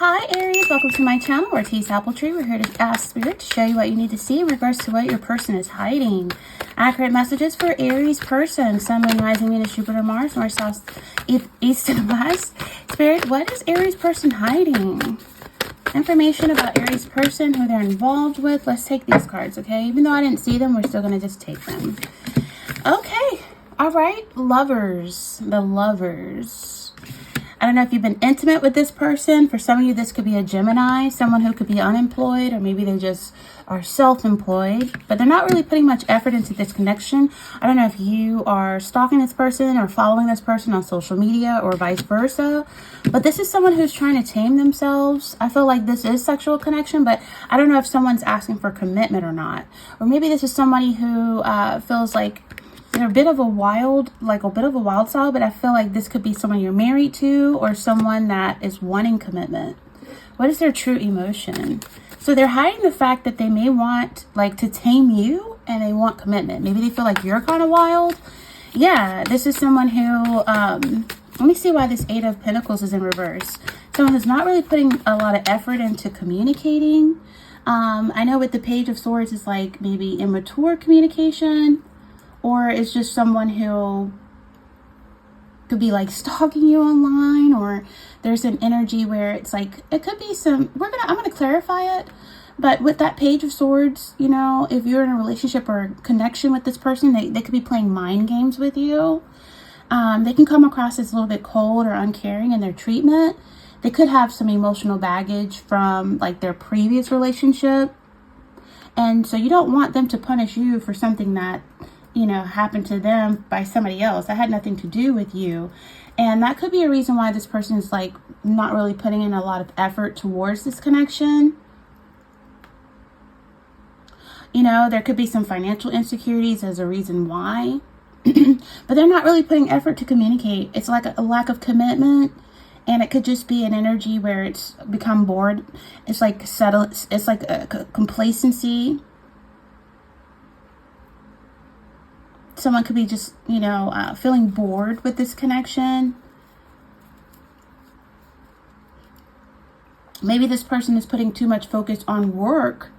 Hi Aries, welcome to my channel, Ortiz Tree. We're here to ask Spirit to show you what you need to see in regards to what your person is hiding. Accurate messages for Aries person, Sun, Moon, Rising, Venus, Jupiter, Mars, North, South, East, and West. Spirit, what is Aries person hiding? Information about Aries person, who they're involved with. Let's take these cards, okay? Even though I didn't see them, we're still going to just take them. Okay, all right, lovers, the lovers. I don't know if you've been intimate with this person. For some of you, this could be a Gemini, someone who could be unemployed, or maybe they just are self-employed, but they're not really putting much effort into this connection. I don't know if you are stalking this person or following this person on social media or vice versa, but this is someone who's trying to tame themselves. I feel like this is sexual connection, but I don't know if someone's asking for commitment or not. Or maybe this is somebody who feels like they're a bit of a wild side, but I feel like this could be someone you're married to or someone that is wanting commitment. What is their true emotion? So they're hiding the fact that they may want to tame you and they want commitment. Maybe they feel like you're kind of wild. Yeah, this is someone who, let me see why this Eight of Pentacles is in reverse. Someone who's not really putting a lot of effort into communicating. I know with the Page of Swords is like maybe immature communication. Or it's just someone who could be like stalking you online, or there's an energy where it's like, it could be some, I'm gonna clarify it. But with that Page of Swords, you know, if you're in a relationship or connection with this person, they could be playing mind games with you. They can come across as a little bit cold or uncaring in their treatment. They could have some emotional baggage from like their previous relationship. And so you don't want them to punish you for something that, you know, happened to them by somebody else. That had nothing to do with you. And that could be a reason why this person is like not really putting in a lot of effort towards this connection. You know, there could be some financial insecurities as a reason why. But they're not really putting effort to communicate. It's like a lack of commitment. And it could just be an energy where it's become bored. It's like settled. It's like a complacency. Someone could be just, you know, feeling bored with this connection. Maybe this person is putting too much focus on work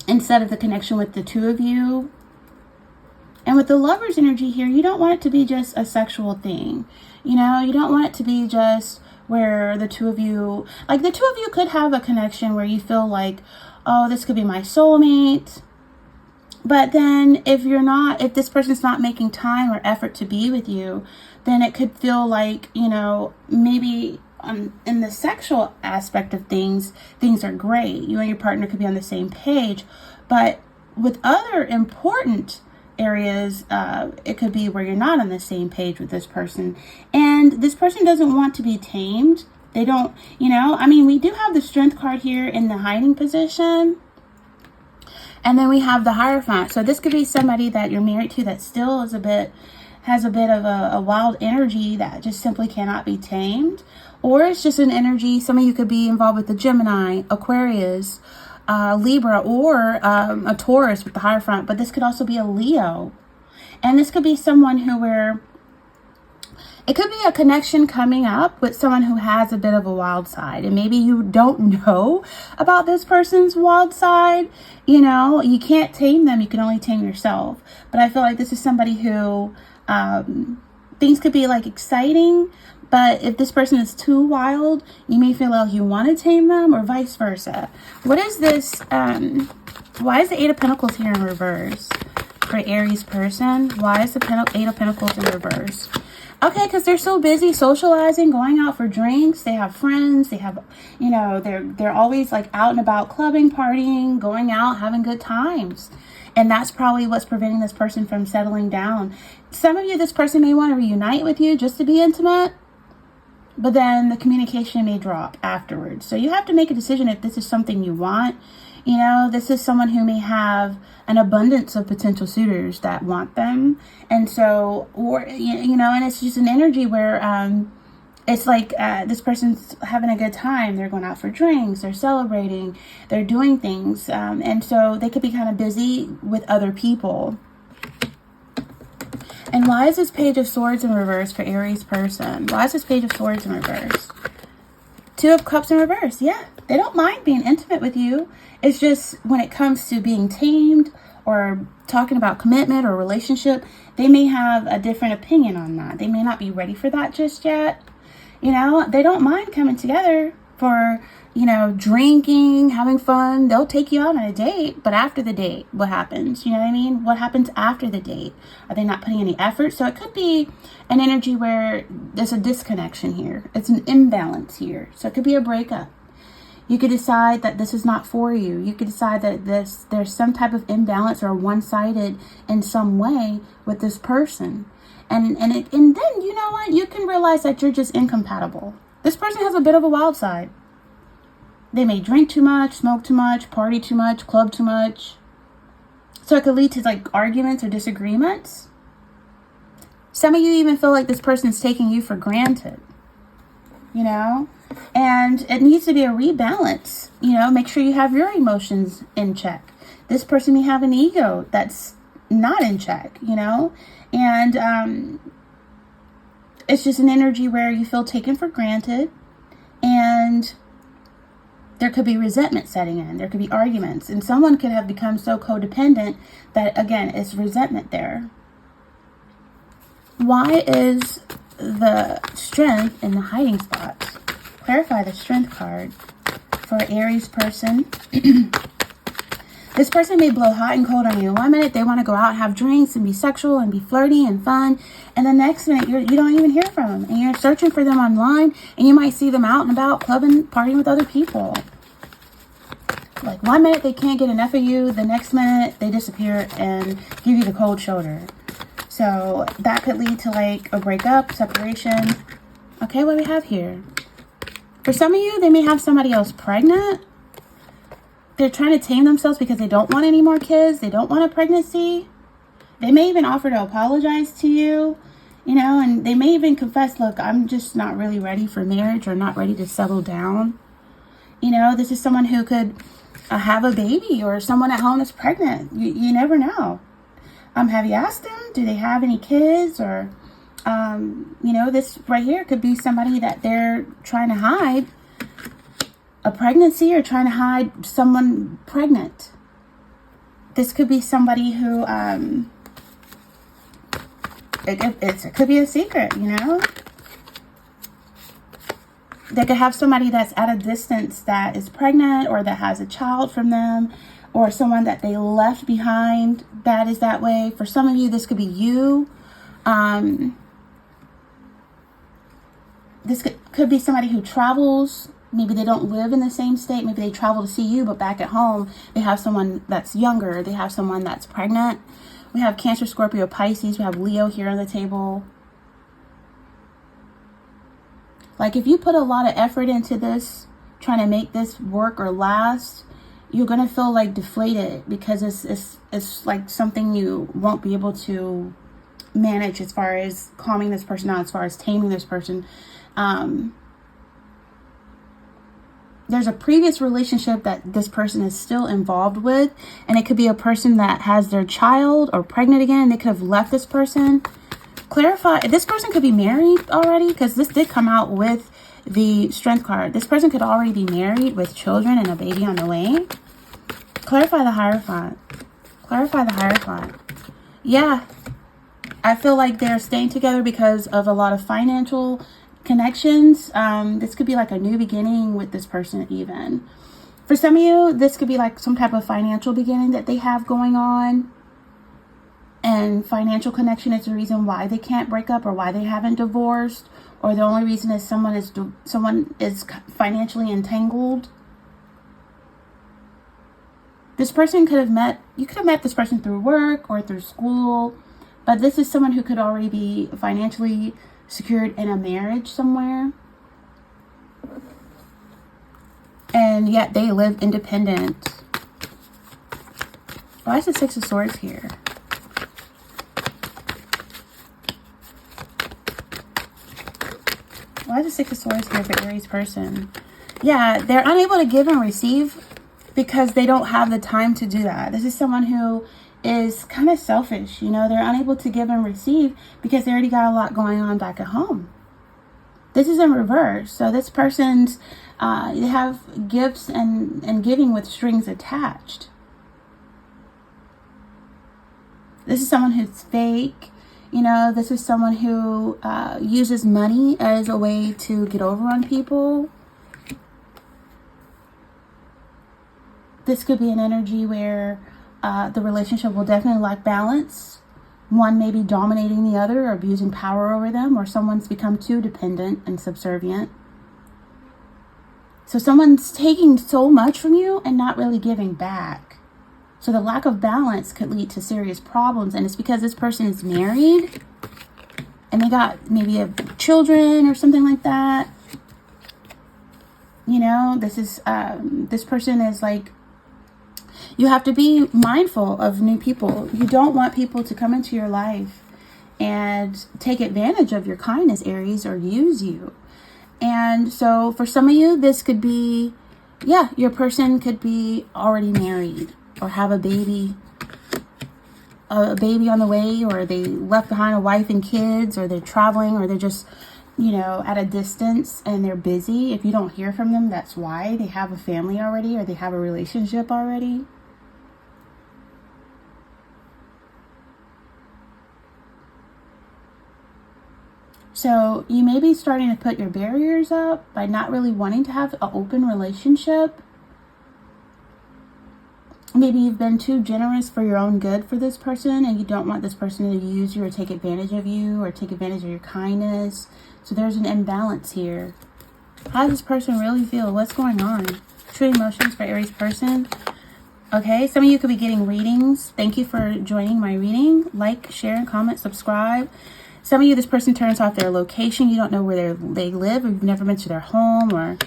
instead of the connection with the two of you. And with the Lover's energy here, you don't want it to be just a sexual thing. You know, you don't want it to be just where the two of you, like the two of you could have a connection where you feel like, oh, this could be my soulmate. But then if this person's not making time or effort to be with you, then it could feel like, you know, maybe in the sexual aspect of things are great. You and your partner could be on the same page. But with other important areas, it could be where you're not on the same page with this person. And this person doesn't want to be tamed. They don't, you know, I mean, we do have the Strength card here in the hiding position. And then we have the Hierophant. So this could be somebody that you're married to that still is has a bit of a wild energy that just simply cannot be tamed. Or it's just an energy, some of you could be involved with the Gemini, Aquarius, Libra, or a Taurus with the Hierophant. But this could also be a Leo. And this could be someone it could be a connection coming up with someone who has a bit of a wild side. And maybe you don't know about this person's wild side. You know, you can't tame them. You can only tame yourself. But I feel like this is somebody who things could be like exciting. But if this person is too wild, you may feel like you want to tame them or vice versa. What is this? Why is the Eight of Pentacles here in reverse for Aries person? Why is the Eight of Pentacles in reverse? Okay, because they're so busy socializing, going out for drinks. They have friends. They have, you know, they're always like out and about, clubbing, partying, going out, having good times. And that's probably what's preventing this person from settling down. Some of you, this person may want to reunite with you just to be intimate, but then the communication may drop afterwards. So you have to make a decision if this is something you want. You know, this is someone who may have an abundance of potential suitors that want them. And so, or, you know, and it's just an energy where it's like this person's having a good time. They're going out for drinks. They're celebrating. They're doing things. And so they could be kind of busy with other people. And why is this Page of Swords in reverse for Aries person? Why is this Page of Swords in reverse? Two of Cups in reverse. Yeah, they don't mind being intimate with you. It's just when it comes to being tamed or talking about commitment or relationship, they may have a different opinion on that. They may not be ready for that just yet. You know, they don't mind coming together for, you know, drinking, having fun. They'll take you out on a date, but after the date, what happens? You know what I mean? What happens after the date? Are they not putting any effort? So it could be an energy where there's a disconnection here. It's an imbalance here. So it could be a breakup. You could decide that this is not for you. You could decide that there's some type of imbalance or one-sided in some way with this person. And then, you know what? You can realize that you're just incompatible. This person has a bit of a wild side. They may drink too much, smoke too much, party too much, club too much. So it could lead to like arguments or disagreements. Some of you even feel like this person's taking you for granted. You know? And it needs to be a rebalance. You know, make sure you have your emotions in check. This person may have an ego that's not in check, you know? And it's just an energy where you feel taken for granted. And there could be resentment setting in. There could be arguments. And someone could have become so codependent that, again, it's resentment there. Why is the Strength in the hiding spot? Clarify the Strength card for Aries person. This person may blow hot and cold on you. 1 minute, they want to go out and have drinks and be sexual and be flirty and fun. And the next minute, you don't even hear from them. And you're searching for them online. And you might see them out and about, clubbing, partying with other people. Like 1 minute, they can't get enough of you. The next minute, they disappear and give you the cold shoulder. So that could lead to like a breakup, separation. Okay, what do we have here? For some of you, they may have somebody else pregnant. They're trying to tame themselves because they don't want any more kids. They don't want a pregnancy. They may even offer to apologize to you, you know, and they may even confess, look, I'm just not really ready for marriage or not ready to settle down. You know, this is someone who could have a baby or someone at home that's pregnant. You never know. Have you asked them? Do they have any kids? Or, you know, this right here could be somebody that they're trying to hide a pregnancy or trying to hide someone pregnant. This could be somebody who, it could be a secret, you know? They could have somebody that's at a distance that is pregnant or that has a child from them, or someone that they left behind that is that way. For some of you, this could be you. This could be somebody who travels. Maybe they don't live in the same state. Maybe they travel to see you, but back at home, they have someone that's younger. They have someone that's pregnant. We have Cancer, Scorpio, Pisces. We have Leo here on the table. Like if you put a lot of effort into this, trying to make this work or last, you're going to feel like deflated because it's like something you won't be able to manage as far as calming this person out, as far as taming this person. There's a previous relationship that this person is still involved with, and it could be a person that has their child or pregnant again, and they could have left this person. Clarify, this person could be married already, because this did come out with the Strength card. This person could already be married with children and a baby on the way. Clarify the Hierophant. Clarify the Hierophant. Yeah, I feel like they're staying together because of a lot of financial connections. This could be like a new beginning with this person even. For some of you, this could be like some type of financial beginning that they have going on. And financial connection is the reason why they can't break up or why they haven't divorced. Or the only reason is someone is financially entangled. This person could have met, you could have met this person through work or through school. But this is someone who could already be financially secured in a marriage somewhere. And yet they live independent. Why is the Six of Swords here? Why is the Six of Swords here for Aries person? Yeah, they're unable to give and receive because they don't have the time to do that. This is someone who is kind of selfish, you know. They're unable to give and receive because they already got a lot going on back at home. This is in reverse. So this person's, they have gifts and giving with strings attached. This is someone who's fake. You know, this is someone who uses money as a way to get over on people. This could be an energy where the relationship will definitely lack balance. One may be dominating the other or abusing power over them, or someone's become too dependent and subservient. So someone's taking so much from you and not really giving back. So the lack of balance could lead to serious problems, and it's because this person is married and they got maybe children or something like that. You know, this person is like, you have to be mindful of new people. You don't want people to come into your life and take advantage of your kindness, Aries, or use you. And so for some of you, this could be, yeah, your person could be already married or have a baby on the way, or they left behind a wife and kids, or they're traveling, or they're just, you know, at a distance and they're busy. If you don't hear from them, that's why. They have a family already, or they have a relationship already. So you may be starting to put your barriers up by not really wanting to have an open relationship. Maybe you've been too generous for your own good for this person, and you don't want this person to use you or take advantage of you or take advantage of your kindness. So there's an imbalance here. How does this person really feel? What's going on? True emotions for Aries person. Okay, some of you could be getting readings. Thank you for joining my reading. Like, share, and comment, subscribe. Some of you, this person turns off their location. You don't know where they live, or you've never been to their home, or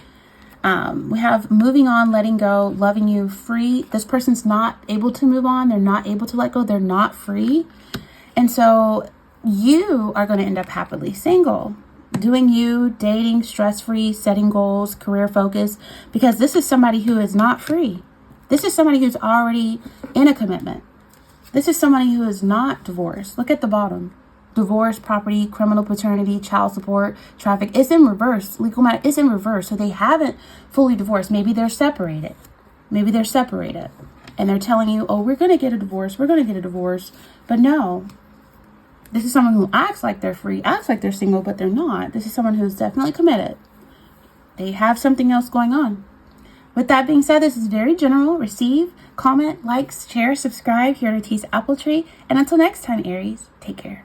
we have moving on, letting go, loving you, free. This person's not able to move on. They're not able to let go. They're not free. And so you are going to end up happily single, doing you, dating, stress-free, setting goals, career focus, because this is somebody who is not free. This is somebody who's already in a commitment. This is somebody who is not divorced. Look at the bottom. Divorce, property, criminal paternity, child support, traffic. It's in reverse. Legal matter is in reverse. So they haven't fully divorced. Maybe they're separated. Maybe they're separated. And they're telling you, oh, we're going to get a divorce. We're going to get a divorce. But no. This is someone who acts like they're free, acts like they're single, but they're not. This is someone who's definitely committed. They have something else going on. With that being said, this is very general. Receive, comment, like, share, subscribe here at Ortiz Apple Tree. And until next time, Aries, take care.